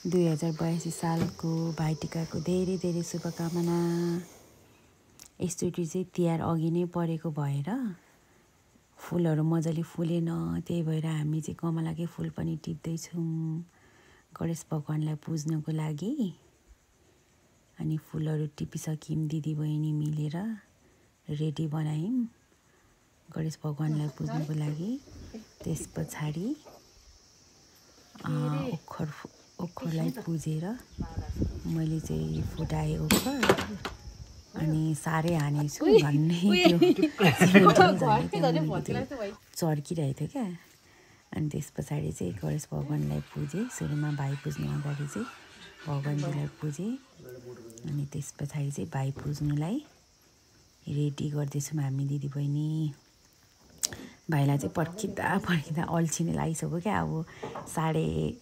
2082 सालको भाइटिकाको धेरै धेरै शुभकामना। यसचोटि चाहिँ तिहार अघि नै परेको भएर फुलहरू मजाले फुलेन, त्यही भएर हामी चाहिँ कमलाकै फुल पनि टिप्दैछौँ गणेश भगवानलाई पुज्नको लागि। अनि फुलहरू टिपिसक्यौँ दिदीबहिनी मिलेर रेडी बनायौँ गणेश भगवानलाई पुज्नको लागि। त्यस पछाडि ओखरलाई पुजेर मैले चाहिँ फुटाएँ ओखर अनि साह्रै हानेछु भन्ने चर्किरहेको थियो क्या। अनि त्यस पछाडि चाहिँ गणेश भगवानलाई पुजेँ। सुरुमा भाइ पुज्नु अगाडि चाहिँ भगवानजीलाई पुजेँ अनि त्यस पछाडि चाहिँ भाइ पुज्नुलाई रेडी गर्दैछौँ हामी दिदीबहिनी। भाइलाई चाहिँ पर्खिँदा अल्छिने लागिसक्यो क्या। अब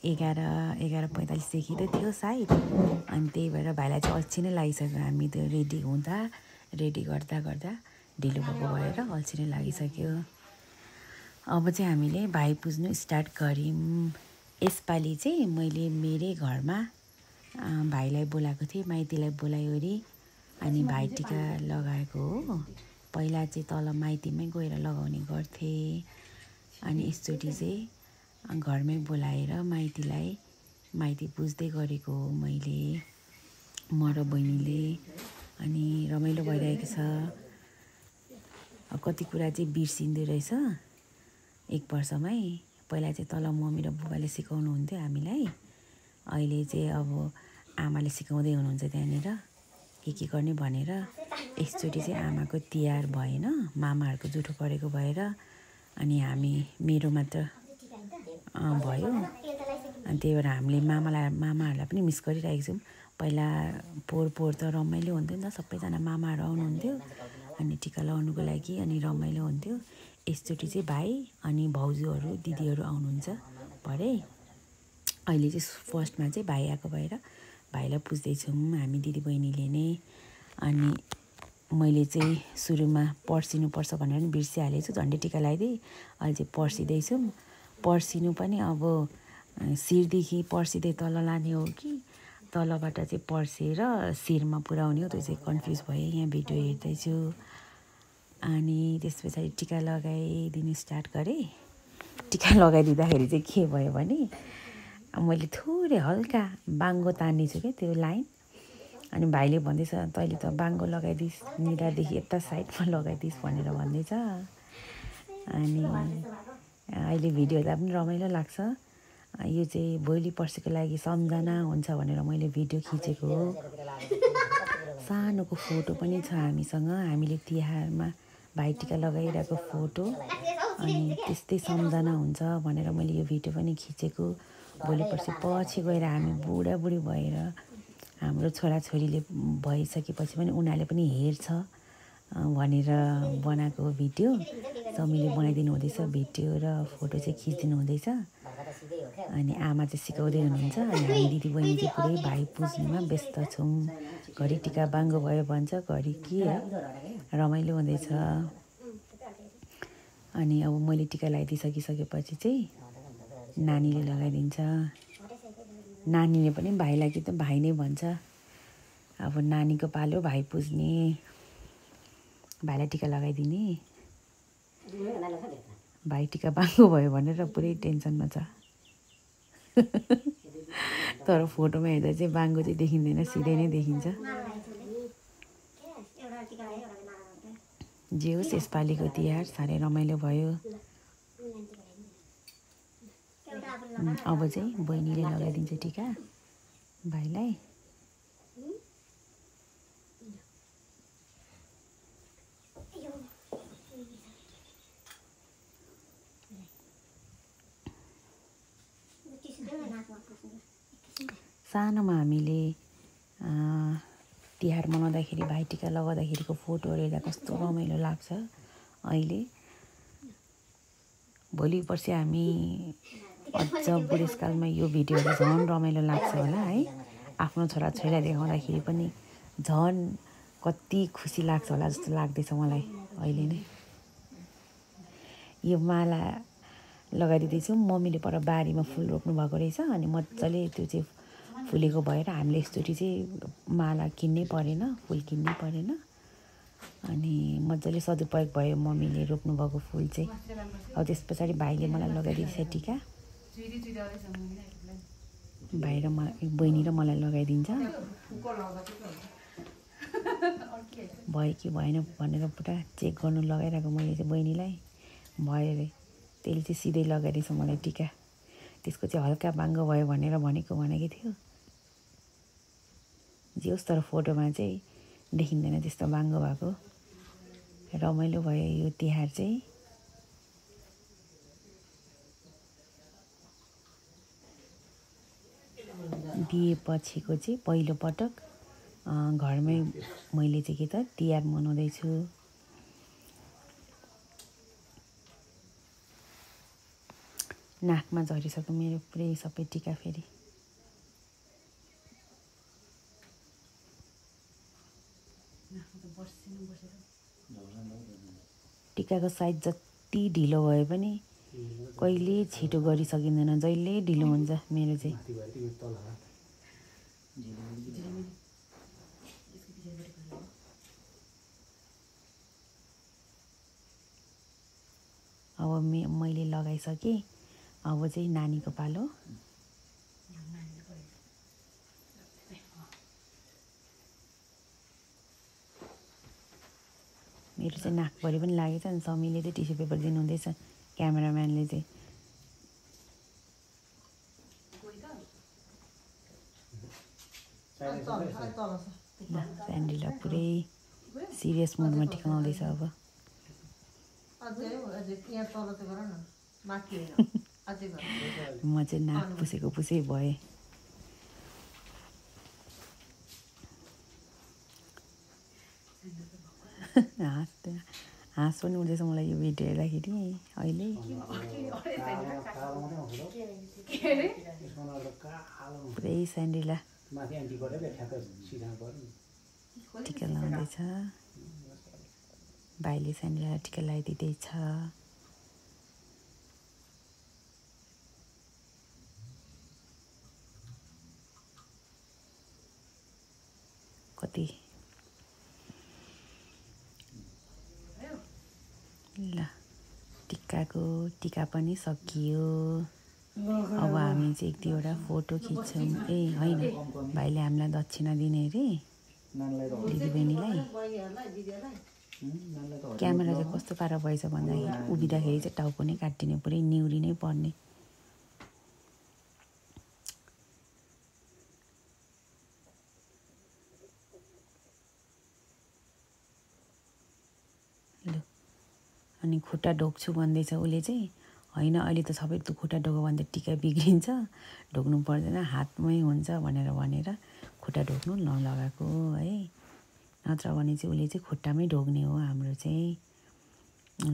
11:45 देखि त थियो सायद। अनि त्यही भएर भाइलाई चाहिँ अल्छिनै लागिसक्यो। हामी त्यो रेडी गर्दा ढिलो भएको भएर अल्छिनै लागिसक्यो। अब चाहिँ हामीले भाइ पुज्नु स्टार्ट गऱ्यौँ। यसपालि चाहिँ मैले मेरै घरमा भाइलाई बोलाएको थिएँ, माइतीलाई बोलाइवरी अनि भाइटिका लगाएको हो। पहिला चाहिँ तल माइतीमै गएर लगाउने गर्थेँ। अनि यसचोटि चाहिँ घरमै बोलाएर माइती पुज्दै गरेको हो मैले, म र बहिनीले। अनि रमाइलो भइरहेको छ। कति कुरा चाहिँ बिर्सिँदो रहेछ 1 वर्षमै। पहिला चाहिँ तल मम्मी र बुबाले सिकाउनुहुन्थ्यो हामीलाई, अहिले चाहिँ अब आमाले सिकाउँदै हुनुहुन्छ त्यहाँनिर के गर्ने भनेर। यसचोटि चाहिँ आमाको तिहार भएन, मामाहरूको जुठो परेको भएर अनि मेरो मात्र भयो। अनि त्यही भएर हामीले मामाहरूलाई पनि मिस गरिरहेको छौँ। पहिला पोहोर त रमाइलो हुन्थ्यो नि त, सबैजना मामाहरू आउनुहुन्थ्यो अनि टिका लगाउनुको लागि अनि रमाइलो हुन्थ्यो। यसचोटि चाहिँ भाइ अनि भाउजूहरू दिदीहरू आउनुहुन्छ भरे। अहिले चाहिँ फर्स्टमा चाहिँ भाइ आएको भएर भाइलाई पुज्दैछौँ हामी दिदीबहिनीले नै। अनि मैले चाहिँ सुरुमा पर्सिनुपर्छ भनेर पनि बिर्सिहालेछु, झन्डै टिका लगाइदिएँ। अहिले चाहिँ पर्सिँदैछौँ। पर्सिनु पनि अब शिरदेखि पर्सिँदै तल लाने हो कि तलबाट चाहिँ पर्सेर शिरमा पुर्याउने हो, त्यो चाहिँ कन्फ्युज भएँ। यहाँ भिडियो हेर्दैछु। अनि त्यस पछाडि टिका लगाइदिनु स्टार्ट गरेँ। टिका लगाइदिँदाखेरि चाहिँ के भयो भने मैले थोरै हल्का बाङ्गो तान्नेछु क्या त्यो लाइन। अनि भाइले भन्दैछ तैँले त बाङ्गो लगाइदिस्, निधारदेखि यता साइडमा लगाइदिस् भनेर भन्दैछ। अनि अहिले भिडियो हेर्दा पनि रमाइलो लाग्छ। यो चाहिँ भोलि पर्सिको लागि सम्झना हुन्छ भनेर मैले भिडियो खिचेको हो। सानोको फोटो पनि छ हामीसँग, हामीले तिहारमा भाइटिका लगाइरहेको फोटो। अनि त्यस्तै सम्झना हुन्छ भनेर मैले यो भिडियो पनि खिचेको। भोलि पर्सि पछि गएर हामी बुढाबुढी भएर हाम्रो छोराछोरीले भइसकेपछि पनि उनीहरूले पनि हेर्छ भनेर बनाएको भिडियो। समीले बनाइदिनु हुँदैछ भिडियो र फोटो चाहिँ खिचिदिनु हुँदैछ। अनि आमा चाहिँ सिकाउँदै हुनुहुन्छ। अनि हामी दिदीबहिनी चाहिँ पुरै भाइ पुज्नुमा व्यस्त छौँ। घरि टिका बाङ्गो भयो भन्छ, घरि के रमाइलो हुँदैछ। अनि अब मैले टिका लगाइदिइसकेपछि चाहिँ नानीले लगाइदिन्छ। नानीले पनि भाइलाई कि त भाइ नै भन्छ। अब नानीको पालो भाइ पुज्ने, भाइलाई टिका लगाइदिने। भाइ टिका बाङ्गो भयो भनेर पुरै टेन्सनमा छ। तर फोटोमा हेर्दा चाहिँ बाङ्गो चाहिँ देखिँदैन, सिधै नै देखिन्छ। जे होस् यसपालिको तिहार साह्रै रमाइलो भयो। अब चाहिँ बहिनीले लगाइदिन्छ टिका भाइलाई। सानोमा हामीले तिहार मनाउँदाखेरि भाइटिका लगाउँदाखेरिको फोटोहरू हेर्दा कस्तो रमाइलो लाग्छ। अहिले भोलि पर्सि हामी अझ बुढेसकालमा यो भिडियोहरू झन् रमाइलो लाग्छ होला है। आफ्नो छोराछोरीलाई देखाउँदाखेरि पनि झन् कति खुसी लाग्छ होला जस्तो लाग्दैछ मलाई अहिले नै। यो माला लगाइदिँदैछु। मम्मीले पर बारीमा फुल रोप्नु भएको रहेछ अनि मजाले त्यो चाहिँ फुलेको भएर हामीले यसचोटि चाहिँ माला किन्नै परेन, फुल किन्नै परेन। अनि मजाले सदुपयोग भयो मम्मीले रोप्नुभएको फुल चाहिँ। अब त्यस पछाडि भाइले मलाई लगाइदिन्छ टिका, भाइ र मलाई, बहिनी र मलाई लगाइदिन्छ। भयो कि भएन भनेर पुरा चेक गर्नु लगाइरहेको मैले चाहिँ बहिनीलाई, भयो अरे। त्यसले चाहिँ सिधै लगाइदिएछ मलाई टिका। त्यसको चाहिँ हल्का बाङ्गो भयो भनेर भनेकै थियो। जे होस् तर फोटोमा चाहिँ देखिँदैन त्यस्तो बाङ्गो भएको। रमाइलो भयो यो तिहार चाहिँ। बिहेपछिको चाहिँ पहिलोपटक घरमै मैले चाहिँ के त तिहार मनाउँदैछु। नाकमा झरिसक्यो मेरो पुरै सबै टिका फेरि। टिकाको साइज जति ढिलो भए पनि कहिले छिटो गरिसकिँदैन, जहिले ढिलो हुन्छ मेरो चाहिँ। अब मैले लगाइसकेँ, अब चाहिँ नानीको पालो। मेरो चाहिँ नाकभरि पनि लागेछ अनि समीले चाहिँ टिस्यु पेपर दिनुहुँदैछ, क्यामेराम्यानले चाहिँ। स्यान्डीलाई पुरै सिरियस मुडमा टिकाउँदैछ अब। म चाहिँ नाक पुछेको भएँ। हाँस पनि उठ्दैछ मलाई यो भिडियो हेर्दाखेरि अहिले। पुरै स्यान्डीलाई टिका लगाउँदैछ, भाइले स्यान्डीलाई टिका लगाइदिँदैछ। कति ल टिका पनि सकियो। अब हामी चाहिँ एक दुईवटा फोटो खिच्छौँ। ए होइन, भाइले हामीलाई दक्षिणा दिने अरे दिदीबहिनीलाई। क्यामेरा चाहिँ कस्तो पारा भएछ भन्दाखेरि उभिँदाखेरि चाहिँ टाउको नै काटिने, पुरै निहुरी नै पर्ने। ल अनि खुट्टा ढोक्छु भन्दैछ उसले चाहिँ। होइन अहिले त सबै खुट्टा ढोक्यो भने त टिका बिग्रिन्छ, ढोक्नु पर्दैन, हातमै हुन्छ भनेर खुट्टा ढोक्नु नलगाएको है। नत्र भने चाहिँ उसले चाहिँ खुट्टामै ढोक्ने हो हाम्रो चाहिँ।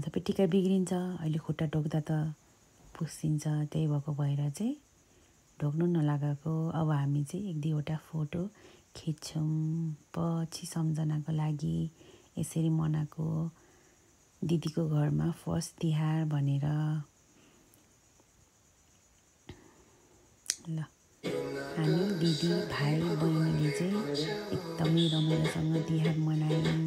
सबै टिका बिग्रिन्छ, अहिले खुट्टा ढोक्दा त पुस्सिन्छ, त्यही भएको भएर चाहिँ ढोक्नु नलगाएको। अब हामी चाहिँ एक दुईवटा फोटो खिच्छौँ पछि सम्झनाको लागि। यसरी मनाएको दिदीको घरमा फर्स्ट तिहार भनेर। ल हामी दिदी भाइ बहिनीले चाहिँ एकदमै रमाइलोसँग तिहार मनायौँ।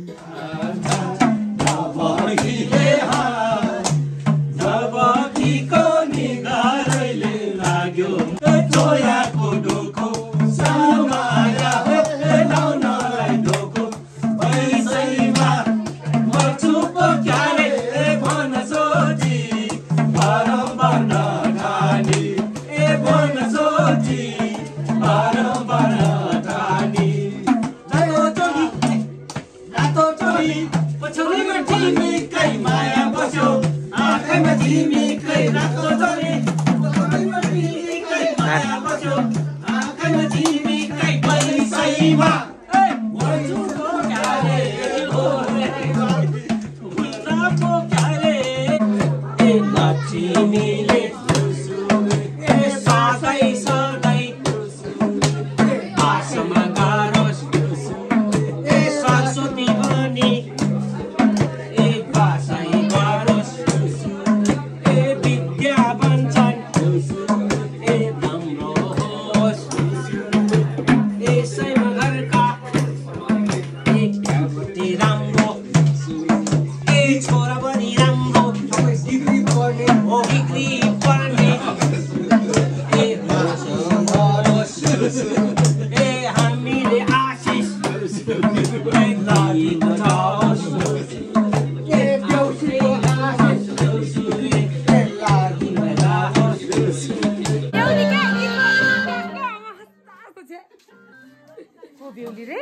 बिक्री पर्ने ए हामीले आशिष लागि जाओस् ए देउसीको आशिष लागि जाओस् को बेहुली रे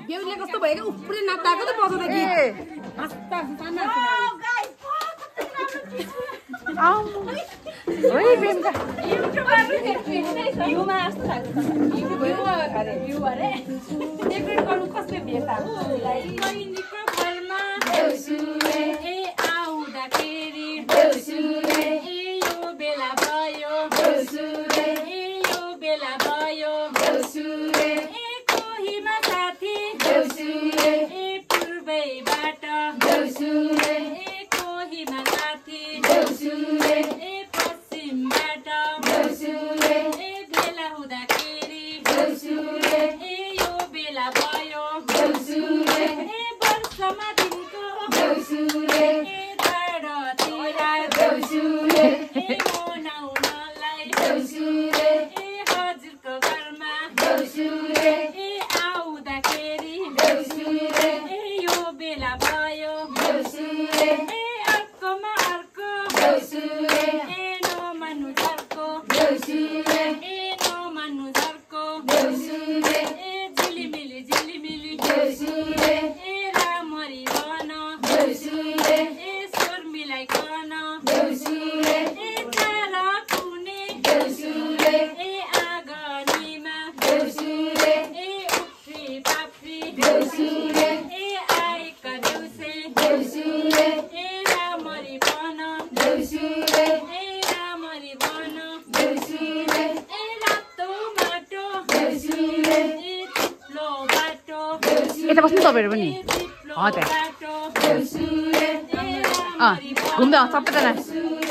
बेहुलीले कस्तो भयो क्या उफ्रे नाच्दाको त बजाउँदा कि हस्ता साना ओइ बेमका भ्यूमा जस्तो लाग्छ भ्यू अरे डेकोरेट गर्नु कसले भेट्दा बहिनीको घरमा देउसुरे ए आउँदाखेरि देउसुरे ए यो बेला भयो देउसुरे ए यो बेला भयो देउसुरे ए कोहीमा साथी देउसुरे ए पूर्वैबाट देउसुरे ए कोहीमा साथी देउसुरे ए पश्चिमबाट देउसुरे ए बेला हुँदाखेरि देउसुरे ए यो बेला भयो देउसुरे ए वर्षमा दिनको देउसुरे ए टाढोतिर देउसुरे ए मनाउनलाई देउसुरे ए हजुरको घरमा देउसुरे ए आउँदाखेरि देउसुरे ए यो बेला भयो देउसुरे ए अर्कोमा अर्को देउसुरे ए नमान्नु झर्को देउसुरे ए नमान्नु झर्को देउसुरे ए झिलिमिली झिलिमिली देउसुरे ए रामरी बन देउसुरे ए स्वर मिलाइकन देउसुरे ए तारा कुने देउसुरे ए आँगनीमा देउसुरे ए उफ्री पाफ्री देउसुरे ए आएका देउसे देउसुरे ए रामरी बन देउसुरे ए रामरी बन देउसुरे ए रातो माटो देउसुरे ए चिप्लो बाटो यता बस्नु तपाईहरु पनि बाटो देउसुरे ए रामरी घुम्दा सबैजना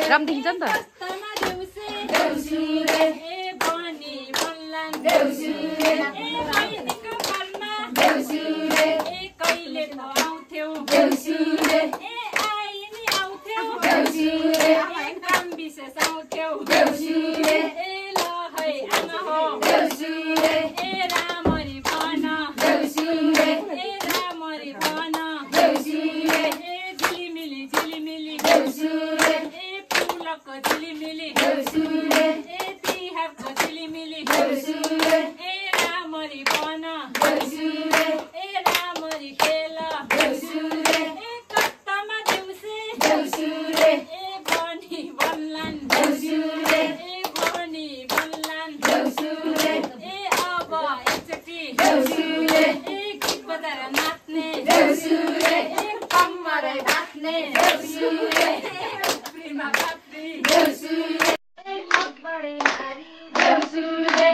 राम देखिन्छ नि त बस्तामा देउसे देउसुरे ए बनी बल्लान देउसुरे ए बहिनीको घरमा देउसुरे ए कहिले पो आउँथ्यौ देउसुरे ए आई नि आउँथ्यौ देउसुरे एकदम विशेष आउँथ्यौ देउसुरे ए ल है आमा हो देउसुरे ए रामरी बन देउसुरे ए रामरी बन देउसुरे ए झिलिमिली झिलिमिली देउसुरे ए फुलको झिलिमिली देउसुरे ए तिहारको झिलिमिली देउसुरे ए रामरी बन देउसुरे ए रामरी खेल देउसुरे ए कत्तामा देउसे देउसुरे ए बनी बल्लान देउसुरे ए बनी बल्लान देउसुरे ए अब एकचोटि देउसुरे ए गीत बजाएर नाच्ने देउसुरे ए कम्मरै बाँच्ने देउसुरे ए उफ्रीमा बाफ्री देउसुरे ए अब्बडे नारी देउसुरे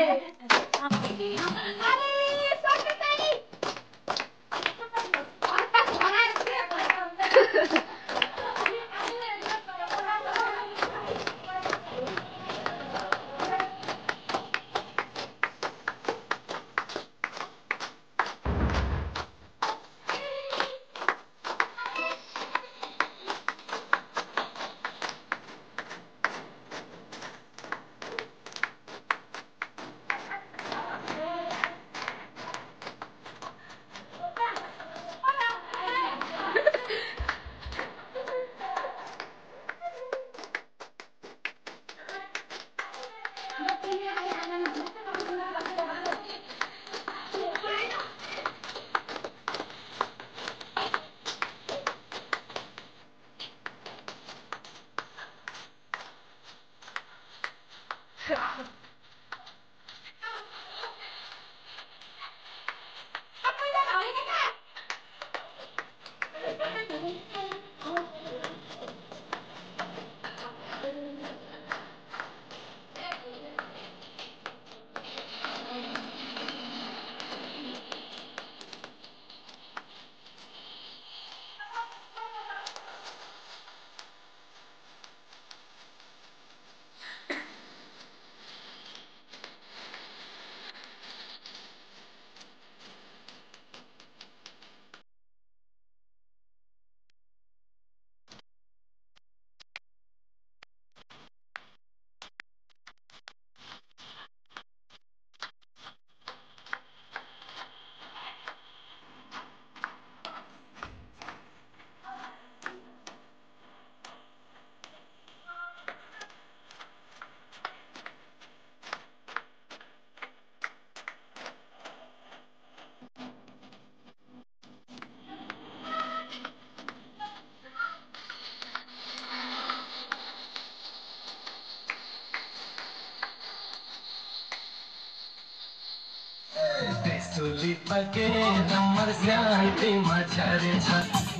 डोली पकेर मर्स्यान्ति मछरेछ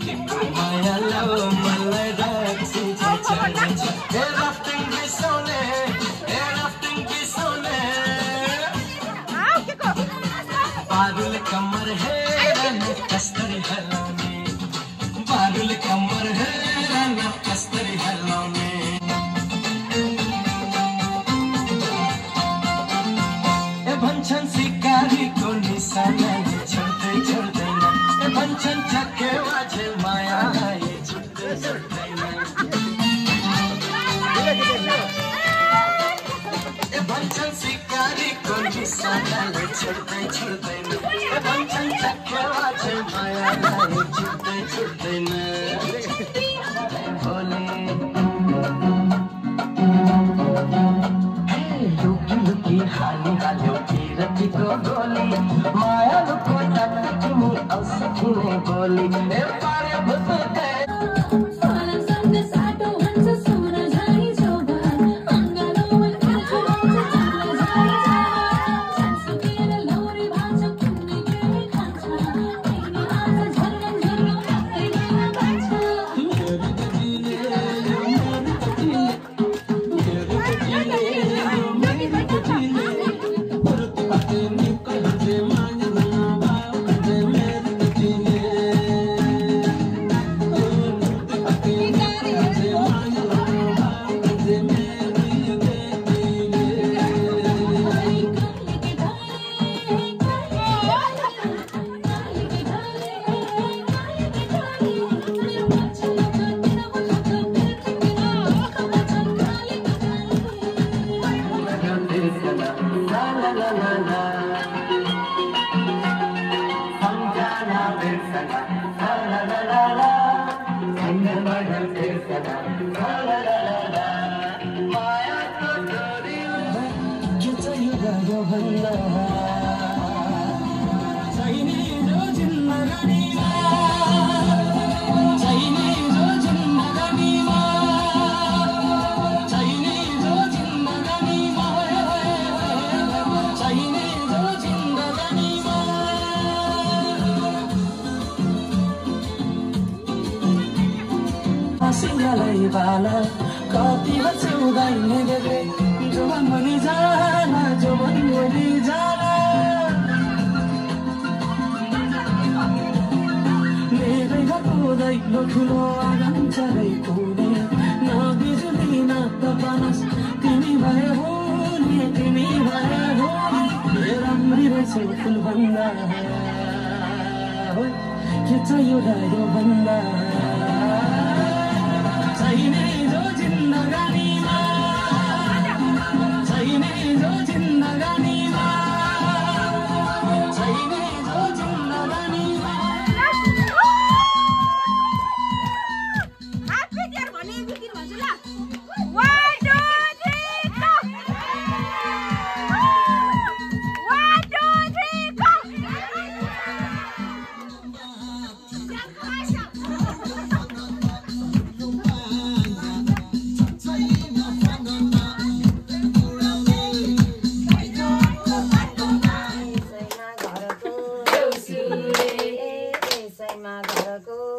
तिम्रो माया लो मलाई राख्छु पछारेछ ए राफ्टिङ बिसौले बारुल कमर हेर न कस्तरी हलाउने बारुल कमर हेर न कस्तरी हलाउने ए भन्छन् सिकारीको निशानाले छोड्दै छोड्दैन ए भन्छन् चकेवा झेल माया ये छुट्दै छुट्दैन ए भन्छन् सिकारीको निशानाले छोड्दै छोड्दैन ए भन्छन् चकेवा झेल माया ये छुट्दै छुट्दैन हाली हाल्यो किरतीको गोली माया लुको टाट तिमी औसखिने बोली ए पार्यो भुसुके बाला कति बचाउँदैन गेले जो मनी जाना जो मनी जाना मेरै घरको दैलो ठुलो आँगन चरै पुग्ने न बिजुली न त बानस तिमी भए हुने तिमी भए हुने राम्री रहेछ फुलभन्दा के चाहियो र यो भन्दा चाहिने जो जिन्दगानीमा चाहिने जो जिन्दगानीमा चाहिने जो जिन्दगानीमा हात फेकेर भने बिकिर भन्छु ल 1 2 3 go 1 2 3 go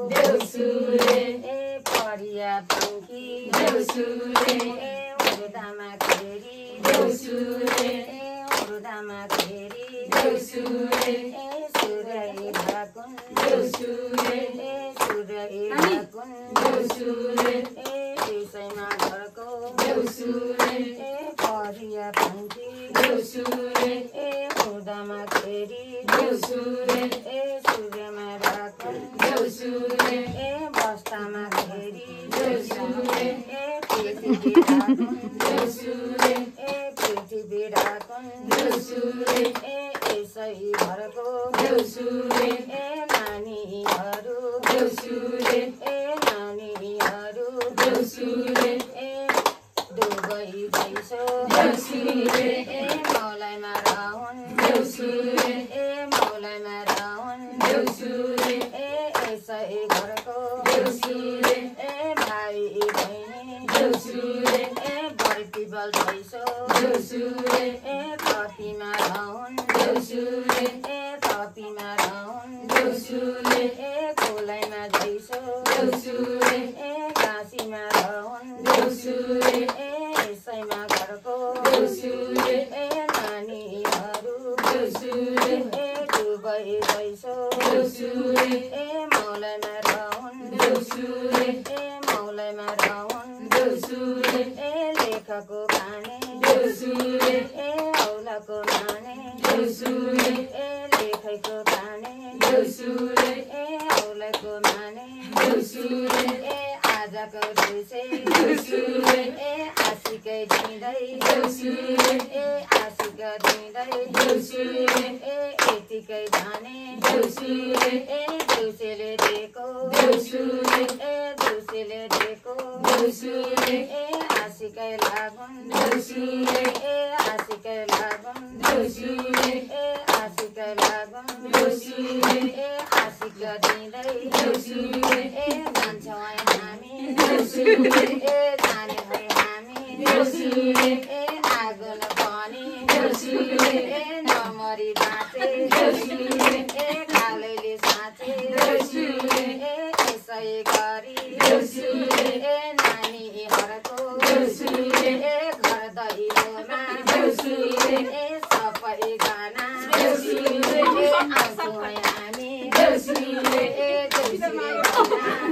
देउसुरे ए कतिमा रहन देउसुरे ए कपीमा रहन् देउसुरे ए खोलाइमा जैसो देउसुरे ए घाँसीमा रहन् देउसुरे ए यसैमा घरको देउसुरे ए नानीहरू देउसुरे ए डुबै जैसो देउसुरे ए मौलाइमा रहन् देउसुरे ए मौलाइमा रहन् देउसुरे ए लेखको खाने देउसुरे ए औलाको नाने देउसुरे ए लेखैको खाने देउसुरे ए औलाको नाने देउसुरे ए आजको देउसे देउसुरे ए आशिकै दिँदै देउसुरे ए आशिक दिँदै देउसुरे ए यतिकै जाने देउसुरे ए देउसेले दिएको देउसुरे ए देउसेले दिएको देउसुरे ए आशिकै लागुन् देउसुरे ए आशिकै लागुन् देउसुरे ए आशिकै लागुन् देउसुरे ए आशिक दिँदै देउसुरे ए जान्छौँ हामी देउसुरे ए जाने भए हामी देउसुरे ए नागुन पनि देउसुरे ए नमरी बाँचे देउसुरे ए कालैले साँचे देउसुरे ए यसै गरी देउसुरे ए नानीहरूको देउसुरे ए घर दैलोमा देउसुरे ए सबै गाना देउसुरे ए आउँछौँ हामी देउसुरे ए देउसुरे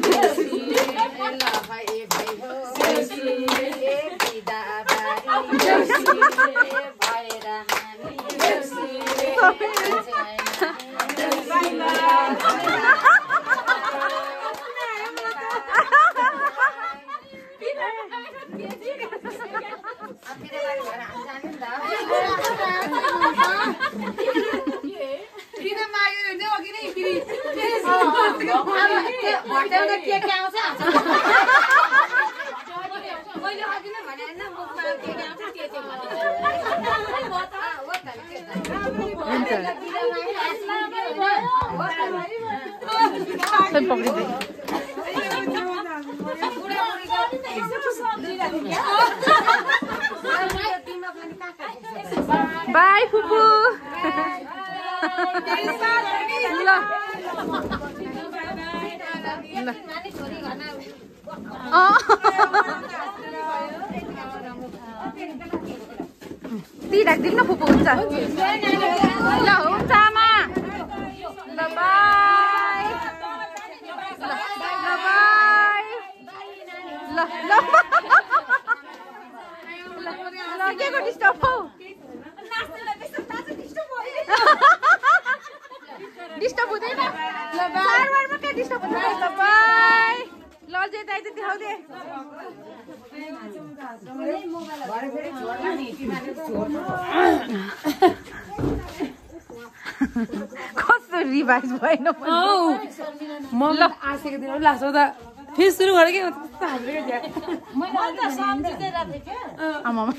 देउसुरे ए लभै भइहो देउसुरे ए बिदा बारी देउसुरे ए भएर हामी देउसुरे Bye, Fufu. Đi đặt tiếng nó phục vụ rồi. Là uống cha mà. Là bye. Là bye. Là là के को डिस्टर्ब हो डिस्टर्ब हुँदैन चाडबाडमा के डिस्टर्ब हुन्छ ल बाइ ल जे दाइ त देखाउ दे कस्तो रिभाइज भएन म ल आशेको दिन लाग्छ त फेरि सुरु गरेँ कि आमामा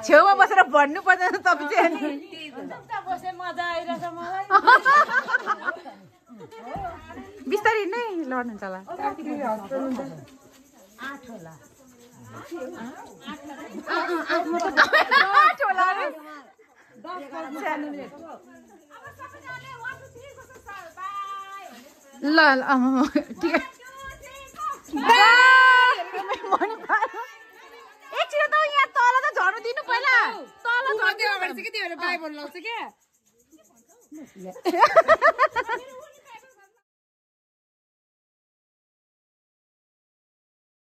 छेउमा बसेर भन्नु पर्दैन तपाईँ चाहिँ बिस्तारै नै लड्नुहुन्छ होला ल ल ठिक एकछिन त यहाँ तल त झर्नु दिनु पहिला तल झर्नु के